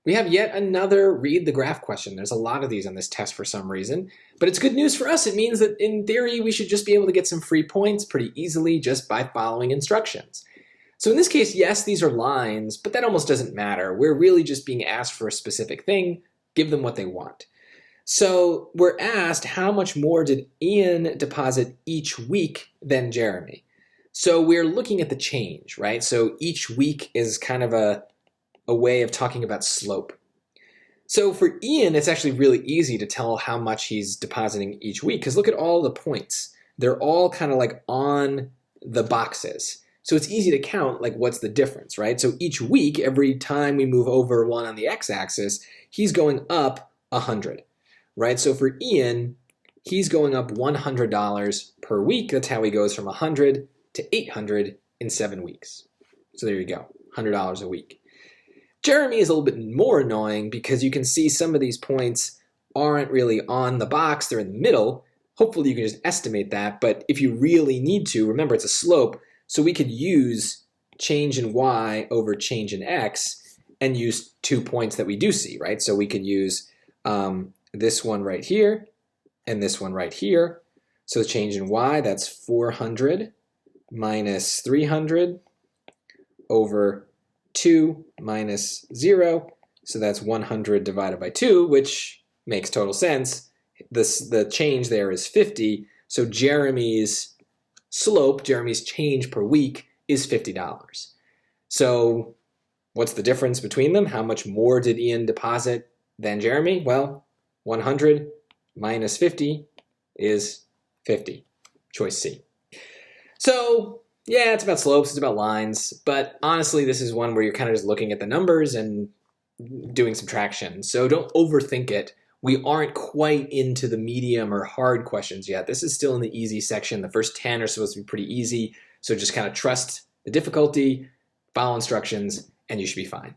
We have yet another read the graph question. There's a lot of these on this test for some reason, but it's good news for us. It means that in theory, we should just be able to get some free points pretty easily just by following instructions. So in this case, yes, these are lines, but that almost doesn't matter. We're really just being asked for a specific thing. Give them what they want. So we're asked how much more did Ian deposit each week than Jeremy? So we're looking at the change, right? So each week is kind of a way of talking about slope. So for Ian, it's actually really easy to tell how much he's depositing each week because look at all the points. They're all kind of like on the boxes. So it's easy to count like what's the difference, right? So each week, every time we move over one on the x-axis, he's going up 100, right? So for Ian, he's going up $100 per week. That's how he goes from 100 to 800 in 7 weeks. So there you go, $100 a week. Jeremy is a little bit more annoying because you can see some of these points aren't really on the box, they're in the middle. Hopefully you can just estimate that, but if you really need to, remember it's a slope, so we could use change in y over change in x and use 2 points that we do see, right? So we could use this one right here and this one right here. So change in y, that's 400 minus 300 over 2 minus 0. So that's 100 divided by 2, which makes total sense. The change there is 50. So Jeremy's slope, Jeremy's change per week is $50. So what's the difference between them? How much more did Ian deposit than Jeremy? Well, 100 minus 50 is 50. Choice C. So yeah, it's about slopes, it's about lines, but honestly, this is one where you're kind of just looking at the numbers and doing subtraction. So don't overthink it. We aren't quite into the medium or hard questions yet. This is still in the easy section. The first 10 are supposed to be pretty easy. So just kind of trust the difficulty, follow instructions, and you should be fine.